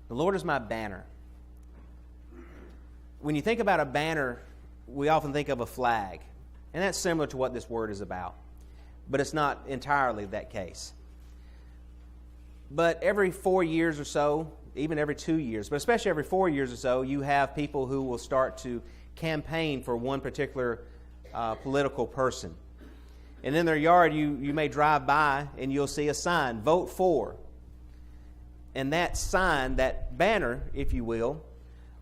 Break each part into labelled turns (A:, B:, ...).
A: The Lord is my banner. When you think about a banner, we often think of a flag. And that's similar to what this word is about. But it's not entirely that case. But every 4 years or so, even every 2 years, but especially every 4 years or so, you have people who will start to campaign for one particular political person. And in their yard, you may drive by and you'll see a sign, vote for. And that sign, that banner, if you will,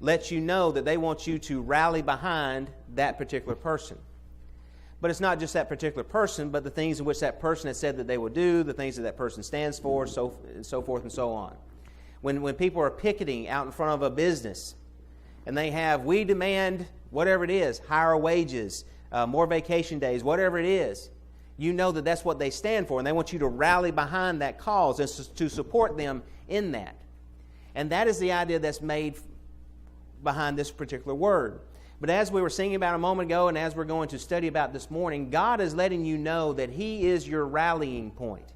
A: lets you know that they want you to rally behind that particular person. But it's not just that particular person, but the things in which that person has said that they will do, the things that that person stands for, so forth and so on. When people are picketing out in front of a business, and they have, we demand whatever it is, higher wages, more vacation days, whatever it is, you know that that's what they stand for, and they want you to rally behind that cause and to support them in that. And that is the idea that's made behind this particular word. But as we were singing about a moment ago, and as we're going to study about this morning, God is letting you know that He is your rallying point.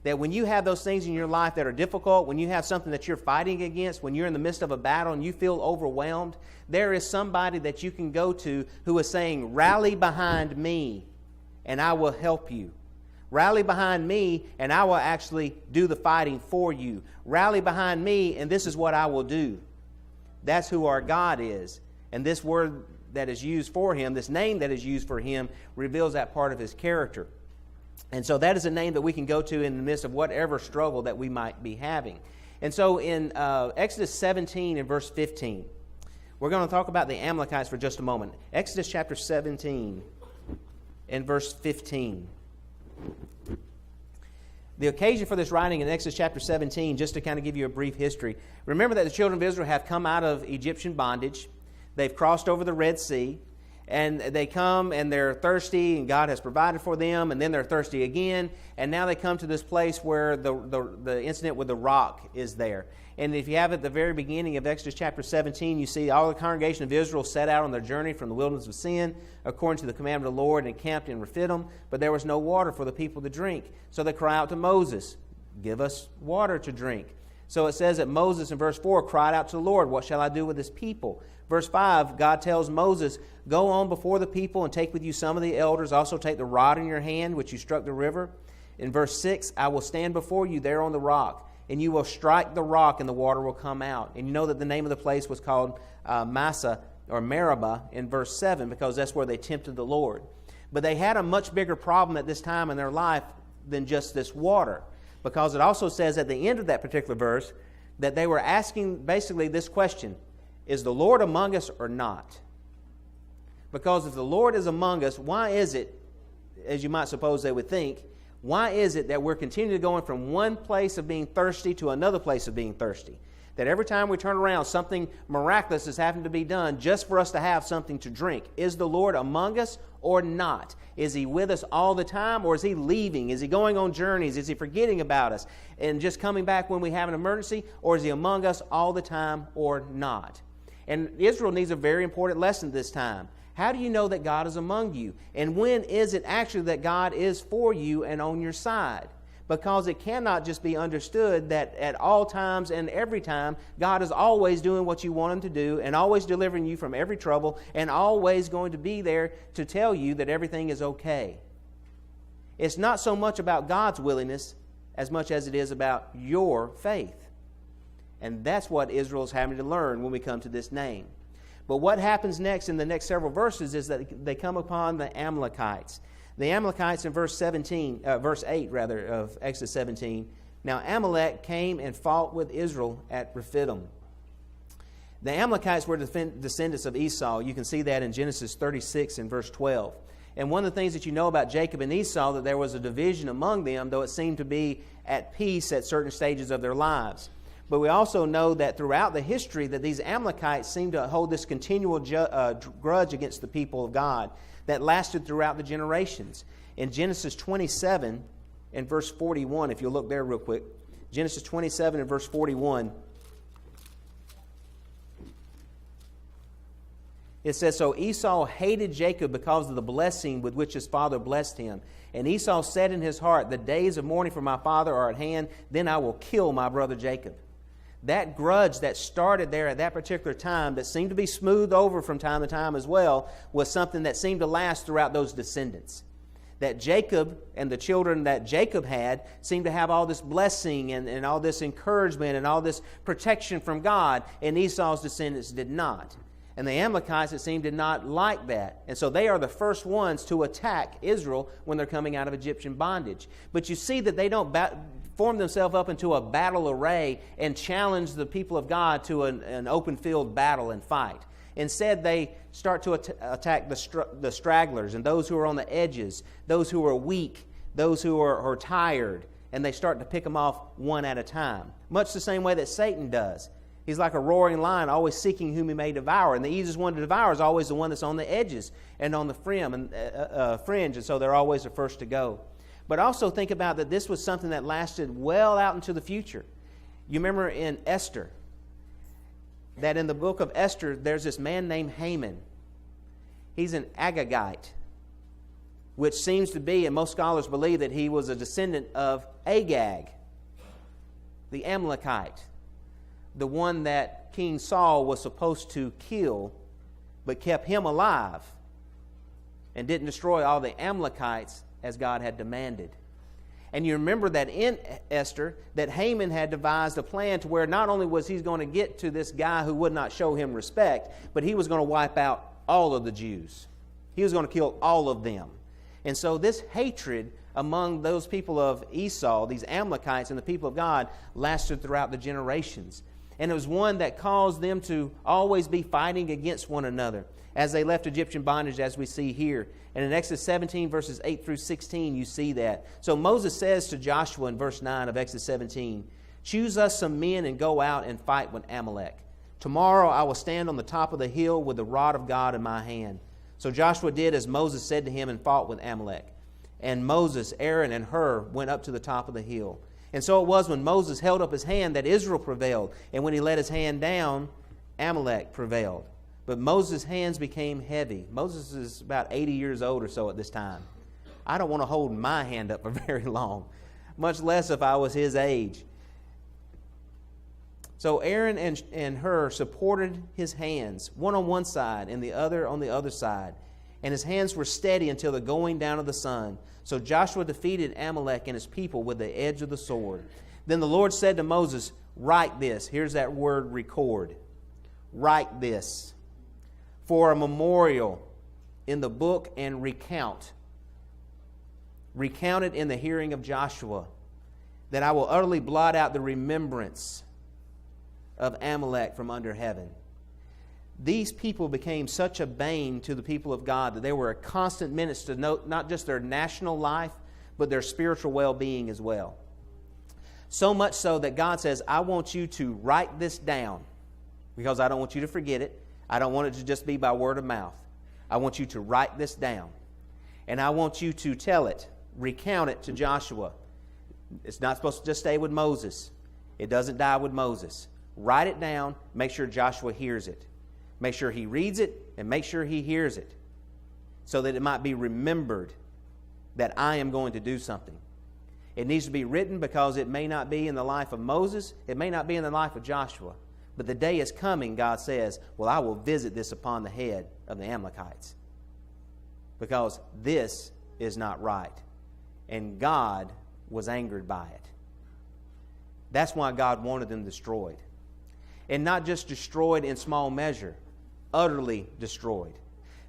A: That when you have those things in your life that are difficult, when you have something that you're fighting against, when you're in the midst of a battle and you feel overwhelmed, there is somebody that you can go to who is saying, rally behind me and I will help you. Rally behind me and I will actually do the fighting for you. Rally behind me and this is what I will do. That's who our God is. And this word that is used for Him, this name that is used for Him, reveals that part of His character. And so that is a name that we can go to in the midst of whatever struggle that we might be having. And so in Exodus 17 and verse 15, we're going to talk about the Amalekites for just a moment. Exodus chapter 17 and verse 15. The occasion for this writing in Exodus chapter 17, just to kind of give you a brief history. Remember that the children of Israel have come out of Egyptian bondage. They've crossed over the Red Sea. And they come and they're thirsty and God has provided for them, and then they're thirsty again, and now they come to this place where the incident with the rock is there. And if you have at the very beginning of Exodus chapter 17, you see all the congregation of Israel set out on their journey from the wilderness of Sin according to the commandment of the Lord, and encamped in Rephidim, but there was no water for the people to drink. So they cry out to Moses, give us water to drink. So it says that Moses in verse 4 cried out to the Lord, what shall I do with this people? Verse 5, God tells Moses, go on before the people and take with you some of the elders. Also take the rod in your hand, which you struck the river. In verse 6, I will stand before you there on the rock, and you will strike the rock, and the water will come out. And you know that the name of the place was called Massa or Meribah in verse 7, because that's where they tempted the Lord. But they had a much bigger problem at this time in their life than just this water, because it also says at the end of that particular verse that they were asking basically this question, is the Lord among us or not? Because if the Lord is among us, why is it, as you might suppose they would think, why is it that we're continually going from one place of being thirsty to another place of being thirsty? That every time we turn around, something miraculous is having to be done just for us to have something to drink. Is the Lord among us or not? Is He with us all the time, or is He leaving? Is He going on journeys? Is He forgetting about us and just coming back when we have an emergency? Or is He among us all the time or not? And Israel needs a very important lesson this time. How do you know that God is among you? And when is it actually that God is for you and on your side? Because it cannot just be understood that at all times and every time, God is always doing what you want Him to do and always delivering you from every trouble and always going to be there to tell you that everything is okay. It's not so much about God's willingness as much as it is about your faith. And that's what Israel's having to learn when we come to this name. But what happens next in the next several verses is that they come upon the Amalekites. The Amalekites in verse 8 of Exodus 17. Now Amalek came and fought with Israel at Rephidim. The Amalekites were descendants of Esau. You can see that in Genesis 36 and verse 12. And one of the things that you know about Jacob and Esau, that there was a division among them, though it seemed to be at peace at certain stages of their lives. But we also know that throughout the history that these Amalekites seem to hold this continual grudge against the people of God that lasted throughout the generations. In Genesis 27 and verse 41, if you'll look there real quick, Genesis 27 and verse 41, it says, so Esau hated Jacob because of the blessing with which his father blessed him. And Esau said in his heart, the days of mourning for my father are at hand, then I will kill my brother Jacob. That grudge that started there at that particular time, that seemed to be smoothed over from time to time as well, was something that seemed to last throughout those descendants. That Jacob and the children that Jacob had seemed to have all this blessing and all this encouragement and all this protection from God, and Esau's descendants did not. And the Amalekites, it seemed, did not like that. And so they are the first ones to attack Israel when they're coming out of Egyptian bondage. But you see that they don't form themselves up into a battle array and challenge the people of God to an open field battle and fight. Instead, they start to attack the stragglers and those who are on the edges, those who are weak, those who are tired, and they start to pick them off one at a time. Much the same way that Satan does. He's like a roaring lion, always seeking whom he may devour. And the easiest one to devour is always the one that's on the edges and on the fringe, and so they're always the first to go. But also think about that this was something that lasted well out into the future. You remember in Esther, that in the book of Esther, there's this man named Haman. He's an Agagite, which seems to be, and most scholars believe that he was a descendant of Agag, the Amalekite, the one that King Saul was supposed to kill, but kept him alive and didn't destroy all the Amalekites as God had demanded. And you remember that in Esther, that Haman had devised a plan to where not only was he going to get to this guy who would not show him respect, but he was going to wipe out all of the Jews. He was going to kill all of them. And so this hatred among those people of Esau, these Amalekites and the people of God, lasted throughout the generations. And it was one that caused them to always be fighting against one another as they left Egyptian bondage, as we see here. And in Exodus 17, verses 8 through 16, you see that. So Moses says to Joshua in verse 9 of Exodus 17, "Choose us some men and go out and fight with Amalek. Tomorrow I will stand on the top of the hill with the rod of God in my hand." So Joshua did as Moses said to him and fought with Amalek. And Moses, Aaron, and Hur went up to the top of the hill. And so it was when Moses held up his hand that Israel prevailed. And when he let his hand down, Amalek prevailed. But Moses' hands became heavy. Moses is about 80 years old or so at this time. I don't want to hold my hand up for very long, much less if I was his age. So Aaron and Hur supported his hands, one on one side and the other on the other side. And his hands were steady until the going down of the sun. So Joshua defeated Amalek and his people with the edge of the sword. Then the Lord said to Moses, "Write this." Here's that word, record. "Write this for a memorial in the book and recount. Recount it in the hearing of Joshua, that I will utterly blot out the remembrance of Amalek from under heaven." These people became such a bane to the people of God that they were a constant menace to not just their national life, but their spiritual well-being as well. So much so that God says, "I want you to write this down because I don't want you to forget it. I don't want it to just be by word of mouth. I want you to write this down. And I want you to tell it, recount it to Joshua." It's not supposed to just stay with Moses. It doesn't die with Moses. Write it down. Make sure Joshua hears it. Make sure he reads it and make sure he hears it so that it might be remembered that I am going to do something. It needs to be written because it may not be in the life of Moses. It may not be in the life of Joshua. But the day is coming, God says, well, I will visit this upon the head of the Amalekites because this is not right. And God was angered by it. That's why God wanted them destroyed. And not just destroyed in small measure, utterly destroyed.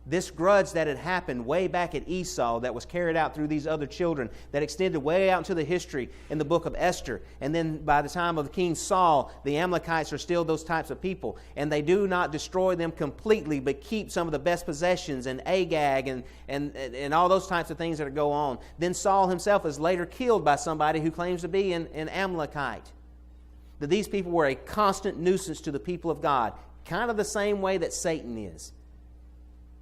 A: This grudge that had happened way back at Esau that was carried out through these other children, that extended way out into the history in the book of Esther. And then by the time of King Saul, the Amalekites are still those types of people. And they do not destroy them completely, but keep some of the best possessions and Agag and all those types of things that go on. Then Saul himself is later killed by somebody who claims to be an Amalekite. That these people were a constant nuisance to the people of God, kind of the same way that Satan is.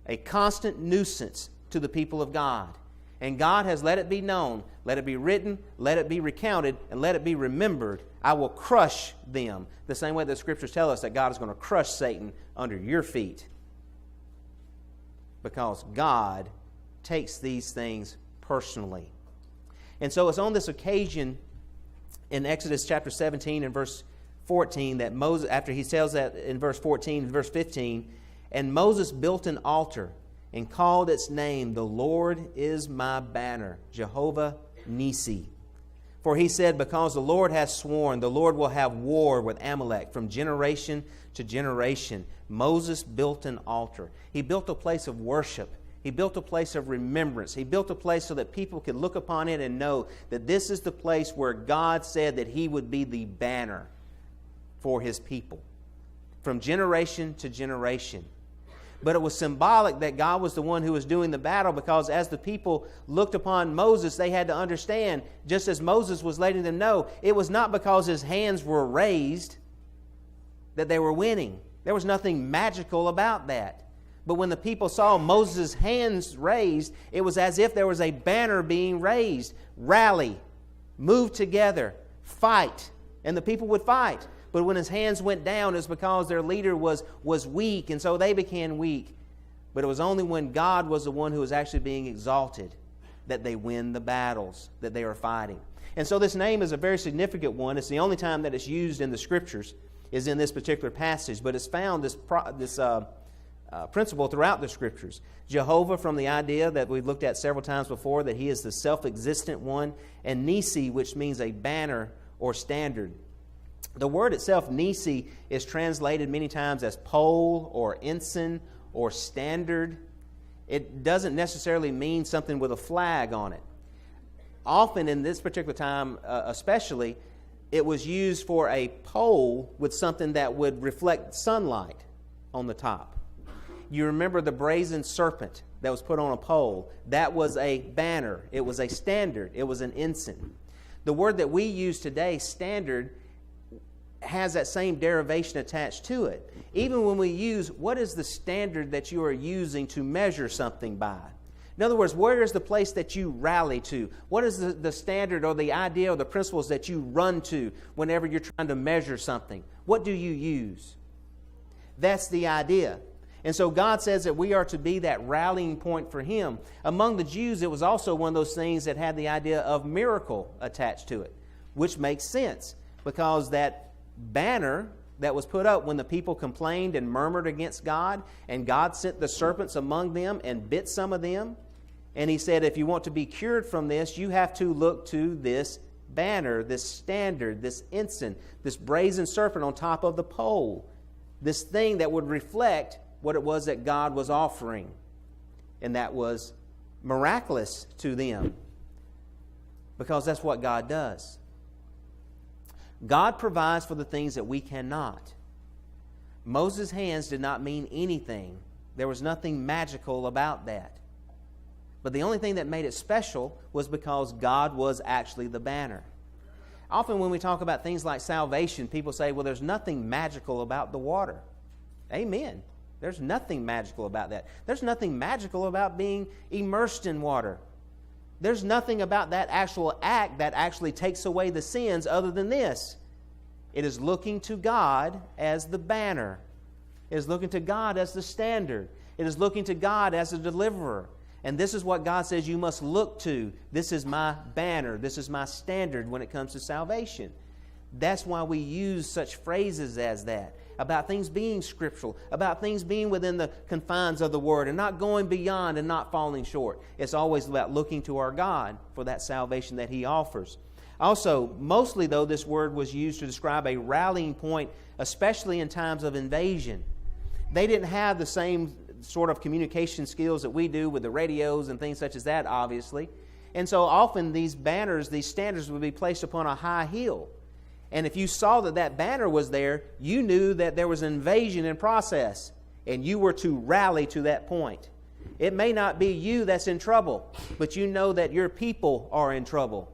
A: A constant nuisance to the people of God. And God has let it be known, let it be written, let it be recounted, and let it be remembered. I will crush them. The same way the Scriptures tell us that God is going to crush Satan under your feet. Because God takes these things personally. And so it's on this occasion in Exodus chapter 17 and verse 14 that Moses, after he tells that in verse 14, verse 15, and Moses built an altar and called its name, the Lord is my banner, Jehovah-Nissi. For he said, because the Lord has sworn, the Lord will have war with Amalek from generation to generation. Moses built an altar. He built a place of worship. He built a place of remembrance. He built a place so that people could look upon it and know that this is the place where God said that He would be the banner for His people from generation to generation. But it was symbolic that God was the one who was doing the battle, because as the people looked upon Moses, they had to understand, just as Moses was letting them know, it was not because his hands were raised that they were winning. There was nothing magical about that. But when the people saw Moses' hands raised, it was as if there was a banner being raised. Rally, move together, fight. And the people would fight. But when his hands went down, it was because their leader was weak, and so they became weak. But it was only when God was the one who was actually being exalted that they win the battles that they are fighting. And so this name is a very significant one. It's the only time that it's used in the Scriptures is in this particular passage. But it's found this principle throughout the Scriptures. Jehovah, from the idea that we've looked at several times before, that He is the self-existent one. And Nissi, which means a banner or standard. The word itself, Nissi, is translated many times as pole or ensign or standard. It doesn't necessarily mean something with a flag on it. Often in this particular time, especially, it was used for a pole with something that would reflect sunlight on the top. You remember the brazen serpent that was put on a pole. That was a banner. It was a standard. It was an ensign. The word that we use today, standard, has that same derivation attached to it. Even when we use, what is the standard that you are using to measure something by? In other words, where is the place that you rally to? What is the standard or the idea or the principles that you run to whenever you're trying to measure something? What do you use? That's the idea. And so God says that we are to be that rallying point for Him. Among the Jews, it was also one of those things that had the idea of miracle attached to it, which makes sense because that banner that was put up when the people complained and murmured against God, and God sent the serpents among them and bit some of them. And He said, if you want to be cured from this, you have to look to this banner, this standard, this ensign, this brazen serpent on top of the pole, this thing that would reflect what it was that God was offering. And that was miraculous to them, because that's what God does. God provides for the things that we cannot. Moses' hands did not mean anything. There was nothing magical about that. But the only thing that made it special was because God was actually the banner. Often when we talk about things like salvation, people say, well, there's nothing magical about the water. Amen. There's nothing magical about that. There's nothing magical about being immersed in water. There's nothing about that actual act that actually takes away the sins other than this. It is looking to God as the banner. It is looking to God as the standard. It is looking to God as the deliverer. And this is what God says you must look to. This is my banner. This is my standard when it comes to salvation. That's why we use such phrases as that, about things being scriptural, about things being within the confines of the Word and not going beyond and not falling short. It's always about looking to our God for that salvation that He offers. Also, mostly though, this word was used to describe a rallying point, especially in times of invasion. They didn't have the same sort of communication skills that we do with the radios and things such as that, obviously. And so often these banners, these standards would be placed upon a high hill. And if you saw that that banner was there, you knew that there was an invasion in process, and you were to rally to that point. It may not be you that's in trouble, but you know that your people are in trouble.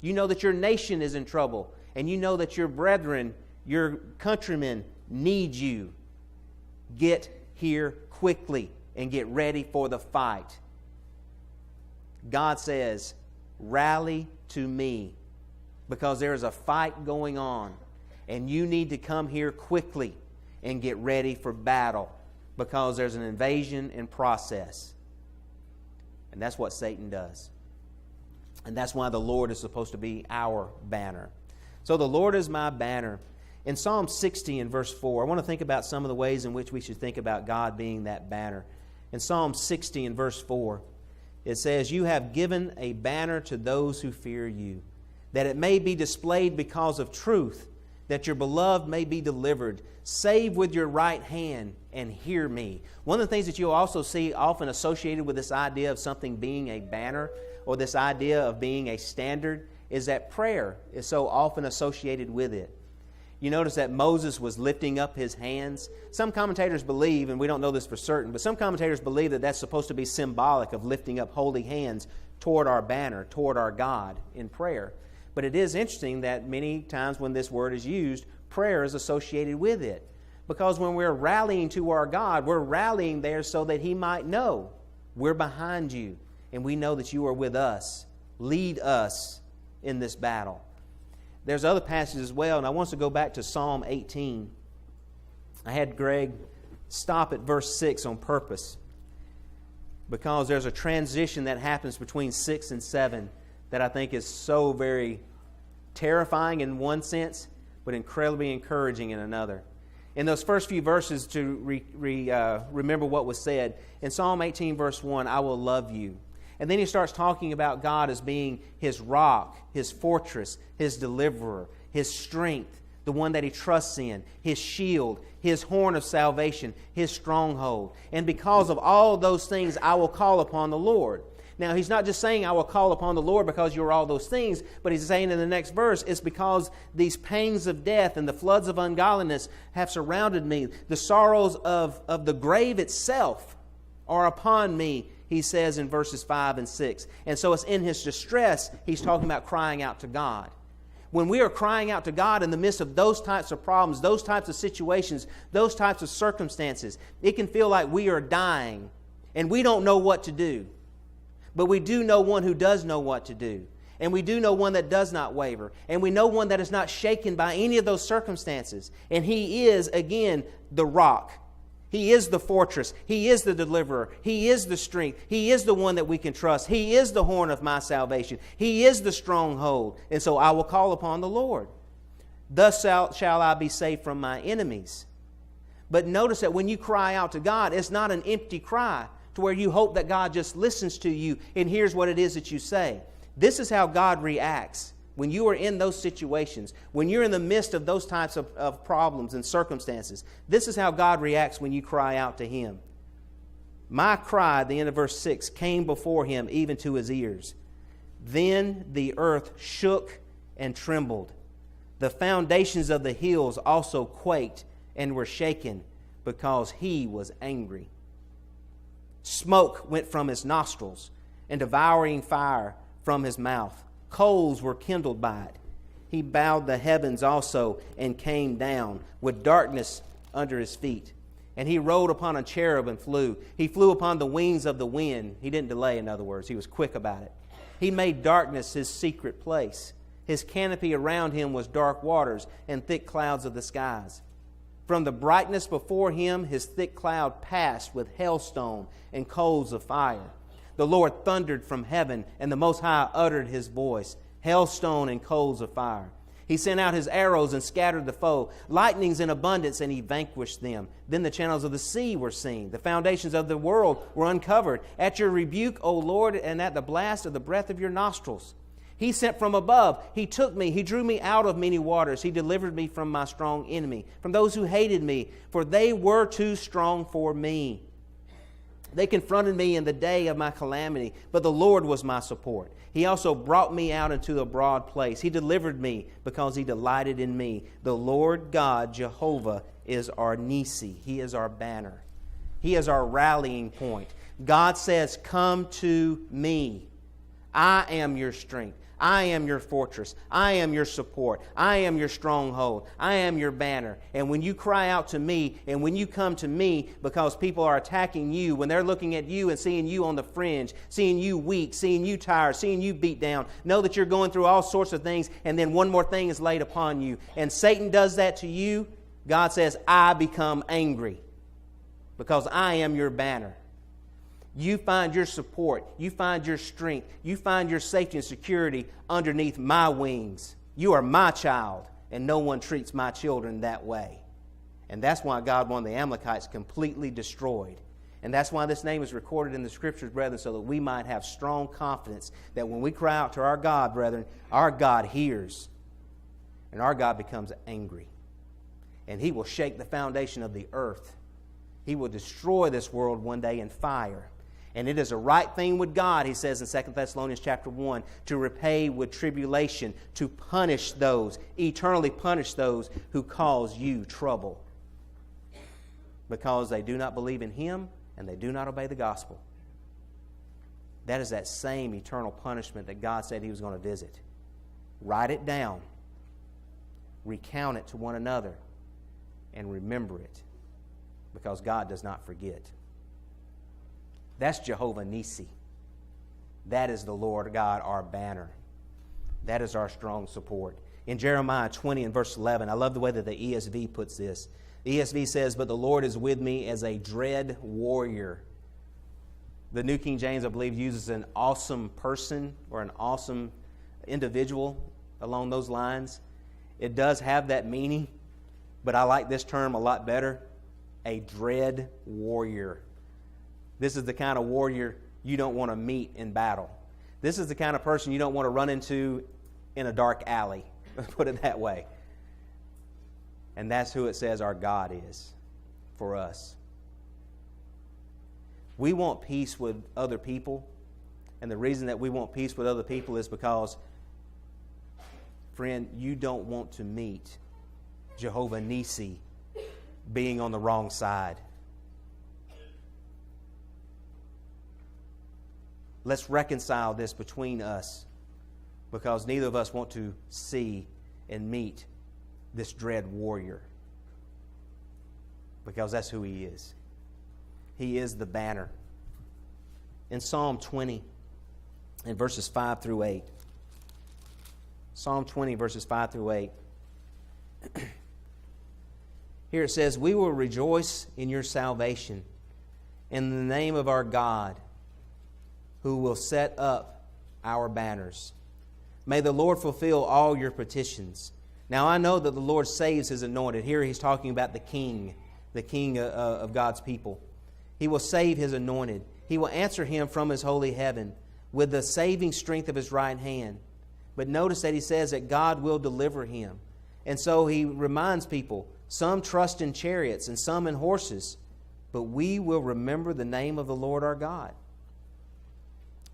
A: You know that your nation is in trouble, and you know that your brethren, your countrymen need you. Get here quickly and get ready for the fight. God says, rally to me, because there is a fight going on, and you need to come here quickly and get ready for battle, because there's an invasion in process. And that's what Satan does. And that's why the Lord is supposed to be our banner. So the Lord is my banner. In Psalm 60 and verse 4, I want to think about some of the ways in which we should think about God being that banner. In Psalm 60 and verse 4, it says, "You have given a banner to those who fear you, that it may be displayed because of truth, that your beloved may be delivered. Save with your right hand and hear me." One of the things that you'll also see often associated with this idea of something being a banner or this idea of being a standard is that prayer is so often associated with it. You notice that Moses was lifting up his hands. Some commentators believe, and we don't know this for certain, but some commentators believe that that's supposed to be symbolic of lifting up holy hands toward our banner, toward our God in prayer. But it is interesting that many times when this word is used, prayer is associated with it. Because when we're rallying to our God, we're rallying there so that He might know we're behind you and we know that you are with us. Lead us in this battle. There's other passages as well, and I want us to go back to Psalm 18. I had Greg stop at verse 6 on purpose because there's a transition that happens between 6 and 7 that I think is so very terrifying in one sense, but incredibly encouraging in another. In those first few verses, to remember what was said, in Psalm 18 verse 1, "I will love you." And then he starts talking about God as being his rock, his fortress, his deliverer, his strength, the one that he trusts in, his shield, his horn of salvation, his stronghold. And because of all those things, I will call upon the Lord. Now, he's not just saying I will call upon the Lord because you're all those things, but he's saying in the next verse, it's because these pangs of death and the floods of ungodliness have surrounded me. The sorrows of the grave itself are upon me, he says in verses 5 and 6. And so it's in his distress, he's talking about crying out to God. When we are crying out to God in the midst of those types of problems, those types of situations, those types of circumstances, it can feel like we are dying and we don't know what to do. But we do know one who does know what to do. And we do know one that does not waver. And we know one that is not shaken by any of those circumstances. And He is, again, the rock. He is the fortress. He is the deliverer. He is the strength. He is the one that we can trust. He is the horn of my salvation. He is the stronghold. And so I will call upon the Lord. Thus shall I be saved from my enemies. But notice that when you cry out to God, it's not an empty cry to where you hope that God just listens to you and hears what it is that you say. This is how God reacts when you are in those situations, when you're in the midst of those types of problems and circumstances. This is how God reacts when you cry out to Him. My cry, at the end of verse 6, came before Him even to His ears. Then the earth shook and trembled. The foundations of the hills also quaked and were shaken because He was angry. Smoke went from His nostrils and devouring fire from His mouth. Coals were kindled by it. He bowed the heavens also and came down with darkness under His feet. And He rode upon a cherub and flew. He flew upon the wings of the wind. He didn't delay, in other words. He was quick about it. He made darkness His secret place. His canopy around Him was dark waters and thick clouds of the skies. From the brightness before Him, His thick cloud passed with hailstone and coals of fire. The Lord thundered from heaven, and the Most High uttered His voice, hailstone and coals of fire. He sent out His arrows and scattered the foe, lightnings in abundance, and He vanquished them. Then the channels of the sea were seen. The foundations of the world were uncovered. At your rebuke, O Lord, and at the blast of the breath of your nostrils. He sent from above. He took me. He drew me out of many waters. He delivered me from my strong enemy, from those who hated me, for they were too strong for me. They confronted me in the day of my calamity, but the Lord was my support. He also brought me out into a broad place. He delivered me because He delighted in me. The Lord God, Jehovah, is our Nissi. He is our banner. He is our rallying point. God says, come to me. I am your strength. I am your fortress. I am your support. I am your stronghold. I am your banner. And when you cry out to me, and when you come to me because people are attacking you, when they're looking at you and seeing you on the fringe, seeing you weak, seeing you tired, seeing you beat down, know that you're going through all sorts of things, and then one more thing is laid upon you. And Satan does that to you. God says, I become angry because I am your banner. You find your support, you find your strength, you find your safety and security underneath my wings. You are my child, and no one treats my children that way. And that's why God wanted the Amalekites completely destroyed. And that's why this name is recorded in the Scriptures, brethren, so that we might have strong confidence that when we cry out to our God, brethren, our God hears. And our God becomes angry. And He will shake the foundation of the earth. He will destroy this world one day in fire. And it is a right thing with God, he says in 2 Thessalonians chapter 1, to repay with tribulation, to punish those, eternally punish those who cause you trouble. Because they do not believe in Him and they do not obey the gospel. That is that same eternal punishment that God said He was going to visit. Write it down. Recount it to one another. And remember it. Because God does not forget. That's Jehovah-Nissi. That is the Lord God, our banner. That is our strong support. In Jeremiah 20 and verse 11, I love the way that the ESV puts this. The ESV says, "But the Lord is with me as a dread warrior." The New King James, I believe, uses an awesome person or an awesome individual along those lines. It does have that meaning, but I like this term a lot better. A dread warrior. This is the kind of warrior you don't want to meet in battle. This is the kind of person you don't want to run into in a dark alley. Let's put it that way. And that's who it says our God is for us. We want peace with other people. And the reason that we want peace with other people is because, friend, you don't want to meet Jehovah-Nissi being on the wrong side. Let's reconcile this between us, because neither of us want to see and meet this dread warrior, because that's who he is. He is the banner. In Psalm 20, in verses 5 through 8, Psalm 20, verses 5 through 8, here it says, "We will rejoice in your salvation, in the name of our God, who will set up our banners. May the Lord fulfill all your petitions." Now I know that the Lord saves His anointed. Here He's talking about the King of God's people. He will save His anointed. He will answer him from His holy heaven with the saving strength of His right hand. But notice that He says that God will deliver him. And so He reminds people, some trust in chariots and some in horses, but we will remember the name of the Lord our God.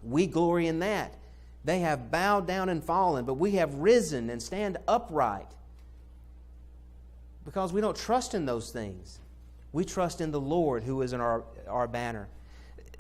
A: We glory in that. They have bowed down and fallen, but we have risen and stand upright. Because we don't trust in those things. We trust in the Lord who is in our banner.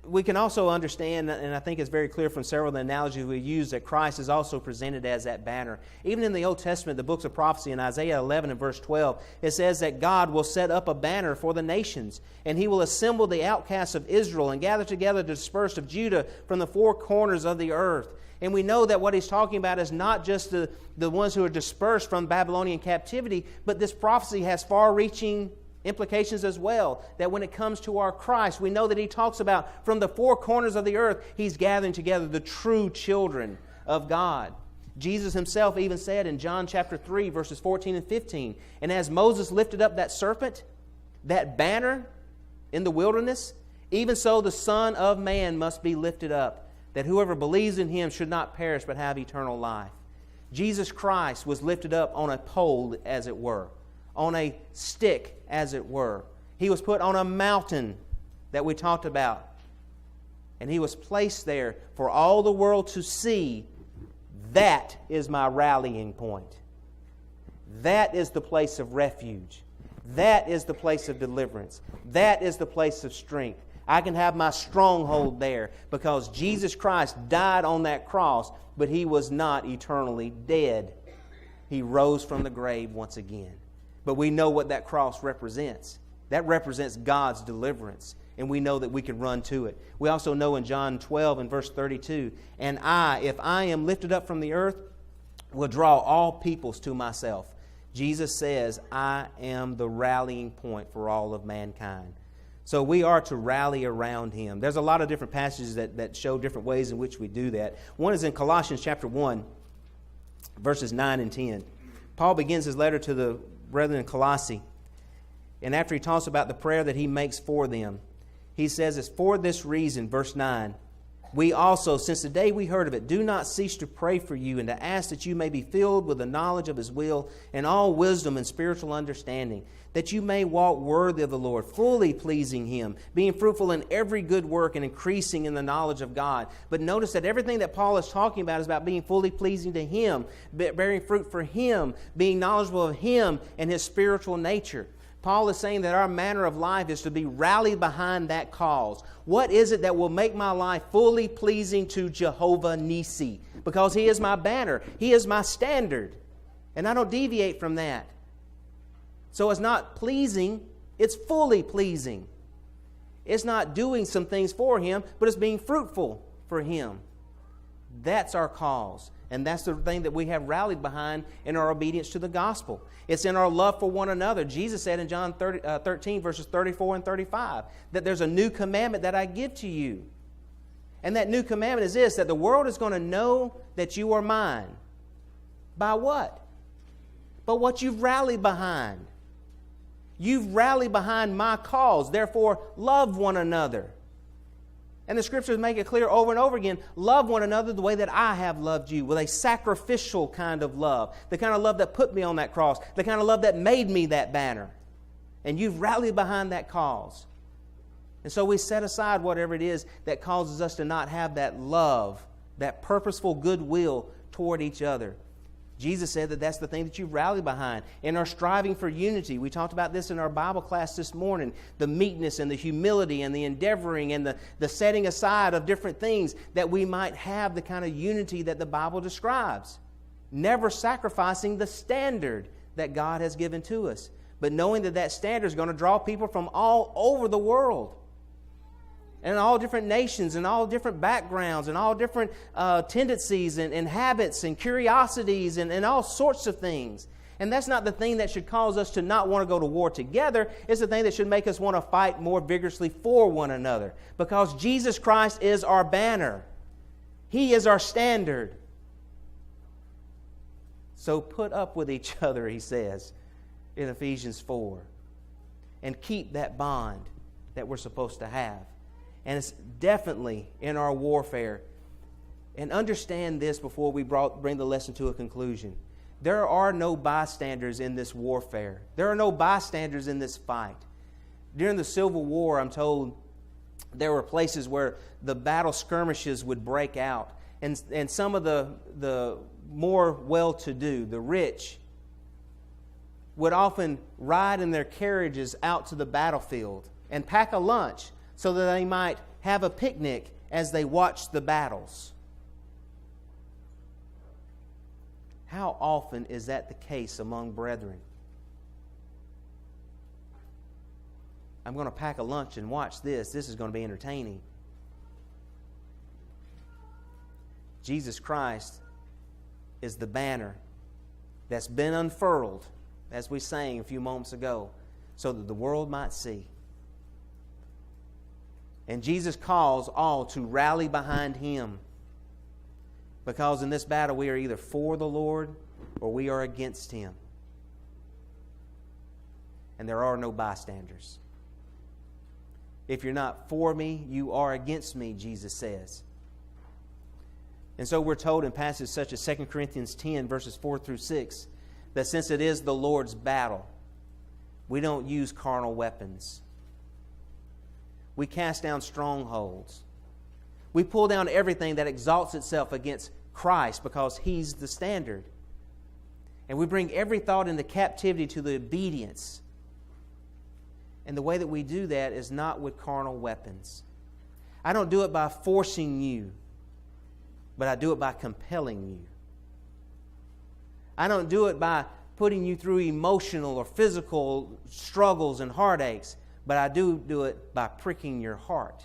A: We can also understand, and I think it's very clear from several of the analogies we use, that Christ is also presented as that banner. Even in the Old Testament, the books of prophecy, in Isaiah 11 and verse 12, it says that God will set up a banner for the nations, and He will assemble the outcasts of Israel and gather together the dispersed of Judah from the four corners of the earth. And we know that what He's talking about is not just the ones who are dispersed from Babylonian captivity, but this prophecy has far-reaching implications as well, that when it comes to our Christ, we know that He talks about from the four corners of the earth, He's gathering together the true children of God. Jesus Himself even said in John chapter 3, verses 14 and 15, "And as Moses lifted up that serpent, that banner in the wilderness, even so the Son of Man must be lifted up, that whoever believes in Him should not perish but have eternal life." Jesus Christ was lifted up on a pole, as it were, on a stick, as it were. He was put on a mountain that we talked about. And He was placed there for all the world to see. That is my rallying point. That is the place of refuge. That is the place of deliverance. That is the place of strength. I can have my stronghold there because Jesus Christ died on that cross, but He was not eternally dead. He rose from the grave once again. But we know what that cross represents. That represents God's deliverance, and we know that we can run to it. We also know in John 12 and verse 32, "And I, if I am lifted up from the earth, will draw all peoples to myself." Jesus says, "I am the rallying point for all of mankind." So we are to rally around Him. There's a lot of different passages that show different ways in which we do that. One is in Colossians chapter 1, verses 9 and 10. Paul begins his letter to the brethren in Colossae. And after he talks about the prayer that he makes for them, he says, it's for this reason, verse 9, we also, since the day we heard of it, do not cease to pray for you and to ask that you may be filled with the knowledge of His will and all wisdom and spiritual understanding, that you may walk worthy of the Lord, fully pleasing Him, being fruitful in every good work and increasing in the knowledge of God. But notice that everything that Paul is talking about is about being fully pleasing to Him, bearing fruit for Him, being knowledgeable of Him and His spiritual nature. Paul is saying that our manner of life is to be rallied behind that cause. What is it that will make my life fully pleasing to Jehovah-Nissi? Because He is my banner. He is my standard. And I don't deviate from that. So it's not pleasing, it's fully pleasing. It's not doing some things for Him, but it's being fruitful for Him. That's our cause. And that's the thing that we have rallied behind in our obedience to the gospel. It's in our love for one another. Jesus said in John 13, verses 34 and 35, that there's a new commandment that I give to you. And that new commandment is this, that the world is going to know that you are mine. By what? By what you've rallied behind. You've rallied behind my cause. Therefore, love one another. And the Scriptures make it clear over and over again, love one another the way that I have loved you, with a sacrificial kind of love, the kind of love that put me on that cross, the kind of love that made me that banner. And you've rallied behind that cause. And so we set aside whatever it is that causes us to not have that love, that purposeful goodwill toward each other. Jesus said that that's the thing that you rally behind. In our striving for unity, we talked about this in our Bible class this morning, the meekness and the humility and the endeavoring and the setting aside of different things that we might have the kind of unity that the Bible describes. Never sacrificing the standard that God has given to us, but knowing that that standard is going to draw people from all over the world. And all different nations and all different backgrounds and all different tendencies and habits and curiosities and all sorts of things. And that's not the thing that should cause us to not want to go to war together. It's the thing that should make us want to fight more vigorously for one another. Because Jesus Christ is our banner. He is our standard. So put up with each other, he says in Ephesians 4. And keep that bond that we're supposed to have. And it's definitely in our warfare. And understand this before we bring the lesson to a conclusion. There are no bystanders in this warfare. There are no bystanders in this fight. During the Civil War, I'm told, there were places where the battle skirmishes would break out. And some of the more well-to-do, the rich, would often ride in their carriages out to the battlefield and pack a lunch so that they might have a picnic as they watched the battles. How often is that the case among brethren? I'm going to pack a lunch and watch this. This is going to be entertaining. Jesus Christ is the banner that's been unfurled, as we sang a few moments ago, so that the world might see. And Jesus calls all to rally behind Him. Because in this battle we are either for the Lord or we are against Him. And there are no bystanders. If you're not for me, you are against me, Jesus says. And so we're told in passages such as 2 Corinthians 10, verses 4 through 6, that since it is the Lord's battle, we don't use carnal weapons. We cast down strongholds. We pull down everything that exalts itself against Christ because He's the standard. And we bring every thought into captivity to the obedience. And the way that we do that is not with carnal weapons. I don't do it by forcing you, but I do it by compelling you. I don't do it by putting you through emotional or physical struggles and heartaches, but I do it by pricking your heart.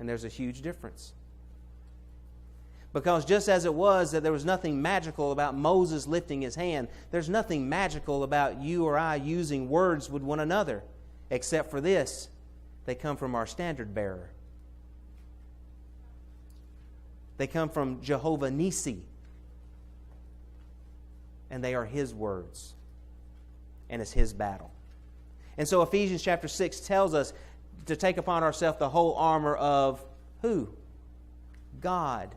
A: And there's a huge difference. Because just as it was that there was nothing magical about Moses lifting his hand, there's nothing magical about you or I using words with one another, except for this: they come from our standard bearer. They come from Jehovah-Nissi. and they are His words. And it's His battle. And so Ephesians chapter 6 tells us to take upon ourselves the whole armor of who? God.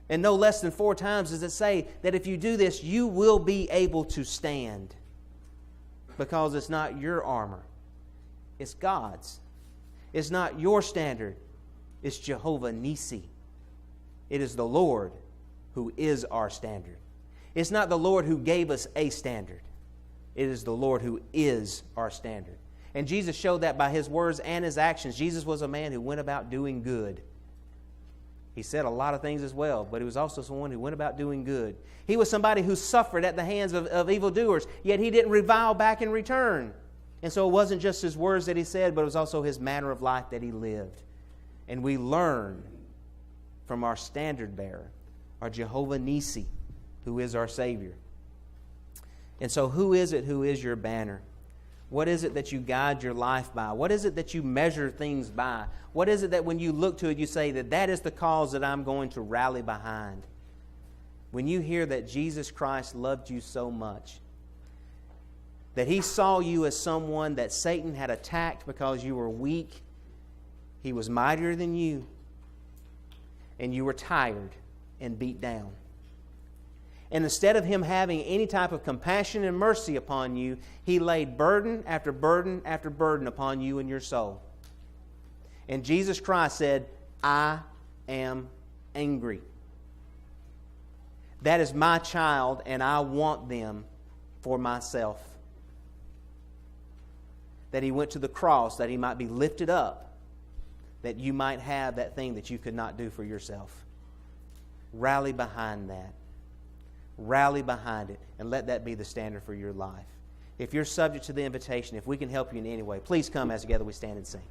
A: And no less than 4 times does it say that if you do this, you will be able to stand. Because it's not your armor. It's God's. It's not your standard. It's Jehovah-Nissi. It is the Lord who is our standard. It's not the Lord who gave us a standard. It is the Lord who is our standard. And Jesus showed that by His words and His actions. Jesus was a man who went about doing good. He said a lot of things as well, but He was also someone who went about doing good. He was somebody who suffered at the hands of evildoers, yet He didn't revile back in return. And so it wasn't just His words that He said, but it was also His manner of life that He lived. And we learn from our standard bearer, our Jehovah-Nissi, who is our Savior. And so who is it who is your banner? What is it that you guide your life by? What is it that you measure things by? What is it that when you look to it, you say that is the cause that I'm going to rally behind? When you hear that Jesus Christ loved you so much, that He saw you as someone that Satan had attacked because you were weak, he was mightier than you, and you were tired and beat down. And instead of Him having any type of compassion and mercy upon you, He laid burden after burden after burden upon you and your soul. And Jesus Christ said, I am angry. That is my child, and I want them for myself. That He went to the cross, that He might be lifted up, that you might have that thing that you could not do for yourself. Rally behind that. Rally behind it, and let that be the standard for your life. If you're subject to the invitation, if we can help you in any way, please come as together we stand and sing.